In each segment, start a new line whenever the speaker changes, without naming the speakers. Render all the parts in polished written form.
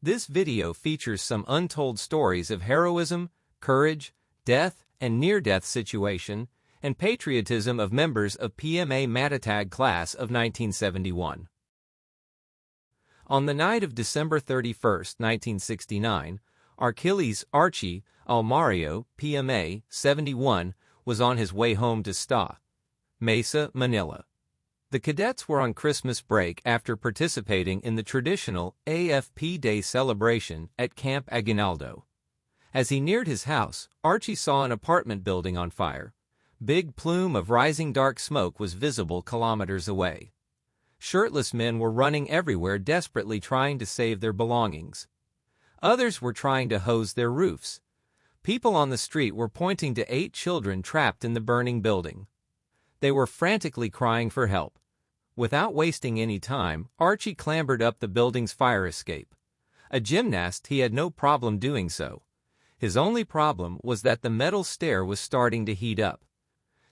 This video features some untold stories of heroism, courage, death and near-death situation, and patriotism of members of PMA Matatag class of 1971. On the night of December 31, 1969, Achilles Archie Almario, PMA 71, was on his way home to Sta. Mesa, Manila. The cadets were on Christmas break after participating in the traditional AFP Day celebration at Camp Aguinaldo. As he neared his house, Archie saw an apartment building on fire. Big plume of rising dark smoke was visible kilometers away. Shirtless men were running everywhere desperately trying to save their belongings. Others were trying to hose their roofs. People on the street were pointing to 8 children trapped in the burning building. They were frantically crying for help. Without wasting any time, Archie clambered up the building's fire escape. A gymnast, he had no problem doing so. His only problem was that the metal stair was starting to heat up.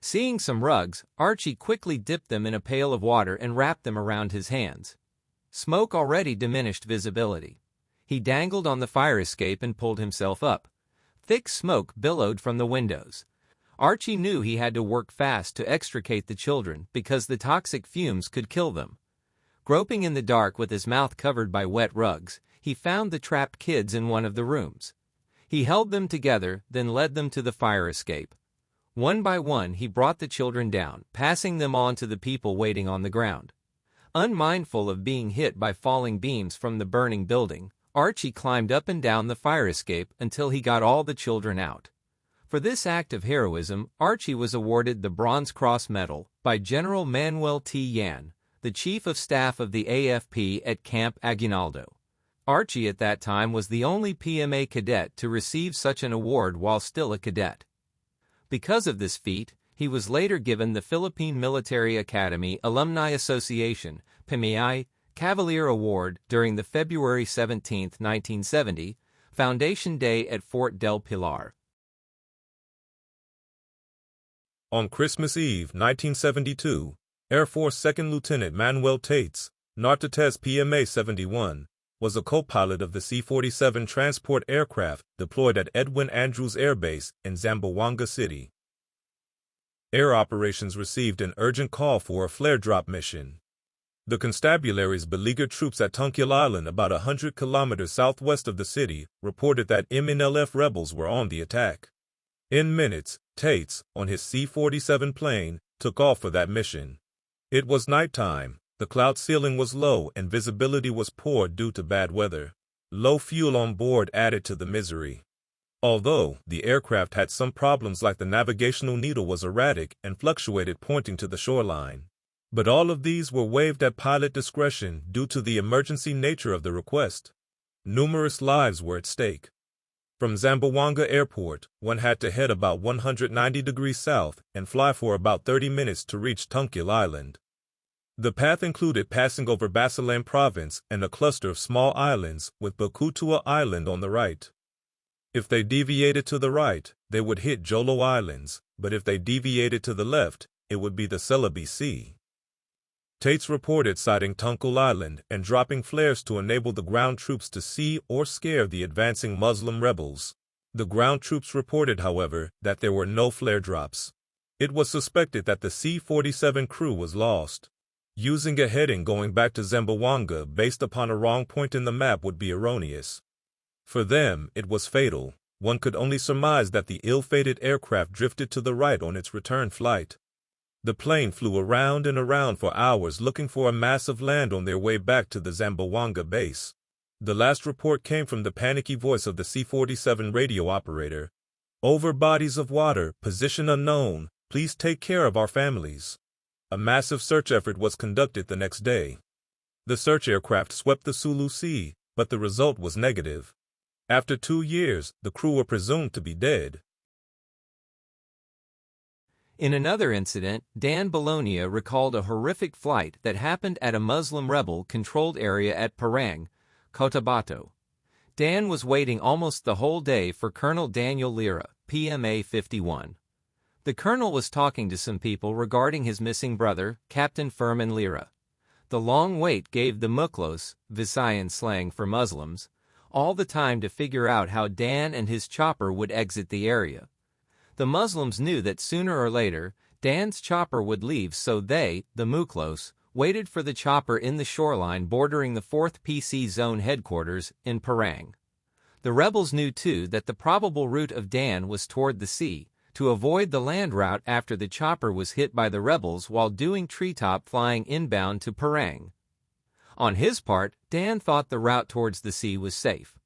Seeing some rugs, Archie quickly dipped them in a pail of water and wrapped them around his hands. Smoke already diminished visibility. He dangled on the fire escape and pulled himself up. Thick smoke billowed from the windows. Archie knew he had to work fast to extricate the children because the toxic fumes could kill them. Groping in the dark with his mouth covered by wet rugs, he found the trapped kids in one of the rooms. He held them together, then led them to the fire escape. One by one, he brought the children down, passing them on to the people waiting on the ground. Unmindful of being hit by falling beams from the burning building, Archie climbed up and down the fire escape until he got all the children out. For this act of heroism, Archie was awarded the Bronze Cross Medal by General Manuel T. Yan, the Chief of Staff of the AFP at Camp Aguinaldo. Archie at that time was the only PMA cadet to receive such an award while still a cadet. Because of this feat, he was later given the Philippine Military Academy Alumni Association PMI Cavalier Award during the February 17, 1970, Foundation Day at Fort del Pilar.
On Christmas Eve, 1972, Air Force Second Lieutenant Manuel Tates, Nartates PMA 71, was a co-pilot of the C-47 transport aircraft deployed at Edwin Andrews Air Base in Zamboanga City. Air Operations received an urgent call for a flare drop mission. The constabulary's beleaguered troops at Tunkiel Island, about 100 kilometers southwest of the city, reported that MNLF rebels were on the attack. In minutes, Tates, on his C-47 plane, took off for that mission. It was nighttime, the cloud ceiling was low and visibility was poor due to bad weather. Low fuel on board added to the misery. Although the aircraft had some problems, like the navigational needle was erratic and fluctuated pointing to the shoreline. But all of these were waived at pilot discretion due to the emergency nature of the request. Numerous lives were at stake. From Zamboanga Airport, one had to head about 190 degrees south and fly for about 30 minutes to reach Tunkiel Island. The path included passing over Basilan Province and a cluster of small islands, with Bakutua Island on the right. If they deviated to the right, they would hit Jolo Islands, but if they deviated to the left, it would be the Celebi Sea. Tates reported sighting Tunkiel Island and dropping flares to enable the ground troops to see or scare the advancing Muslim rebels. The ground troops reported, however, that there were no flare drops. It was suspected that the C-47 crew was lost. Using a heading going back to Zamboanga based upon a wrong point in the map would be erroneous. For them, it was fatal. One could only surmise that the ill-fated aircraft drifted to the right on its return flight. The plane flew around and around for hours looking for a mass of land on their way back to the Zamboanga base. The last report came from the panicky voice of the C-47 radio operator. "Over bodies of water, position unknown, please take care of our families." A massive search effort was conducted the next day. The search aircraft swept the Sulu Sea, but the result was negative. After 2 years, the crew were presumed to be dead.
In another incident, Dan Bologna recalled a horrific flight that happened at a Muslim rebel-controlled area at Parang, Cotabato. Dan was waiting almost the whole day for Colonel Daniel Lira, PMA 51. The colonel was talking to some people regarding his missing brother, Captain Furman Lira. The long wait gave the Muklos, Visayan slang for Muslims, all the time to figure out how Dan and his chopper would exit the area. The Muslims knew that sooner or later, Dan's chopper would leave, so they, the Muklos, waited for the chopper in the shoreline bordering the 4th PC Zone headquarters in Parang. The rebels knew too that the probable route of Dan was toward the sea, to avoid the land route after the chopper was hit by the rebels while doing treetop flying inbound to Parang. On his part, Dan thought the route towards the sea was safe.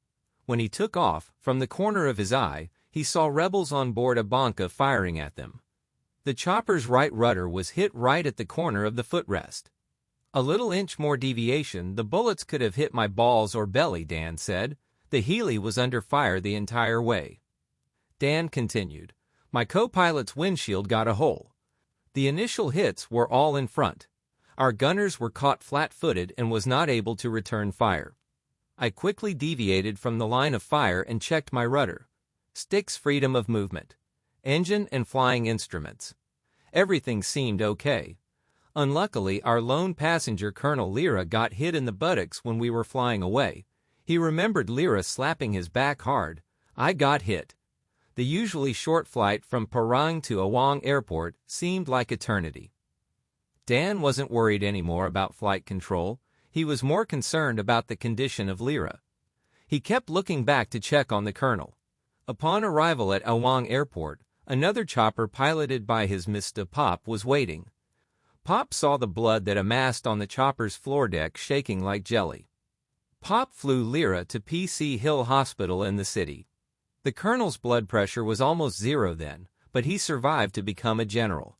When he took off, from the corner of his eye, he saw rebels on board a banca firing at them. The chopper's right rudder was hit right at the corner of the footrest. A little inch more deviation, the bullets could have hit my balls or belly, Dan said. The heli was under fire the entire way. Dan continued, my co-pilot's windshield got a hole. The initial hits were all in front. Our gunners were caught flat-footed and was not able to return fire. I quickly deviated from the line of fire and checked my rudder, sticks, freedom of movement, engine and flying instruments. Everything seemed okay. Unluckily, our lone passenger, Colonel Lira, got hit in the buttocks when we were flying away. He remembered Lira slapping his back hard. I got hit. The usually short flight from Parang to Awang Airport seemed like eternity. Dan wasn't worried anymore about flight control. He was more concerned about the condition of Lira. He kept looking back to check on the colonel. Upon arrival at Awang Airport, another chopper piloted by his Mr. Pop was waiting. Pop saw the blood that amassed on the chopper's floor deck shaking like jelly. Pop flew Lira to PC Hill Hospital in the city. The colonel's blood pressure was almost zero then, but he survived to become a general.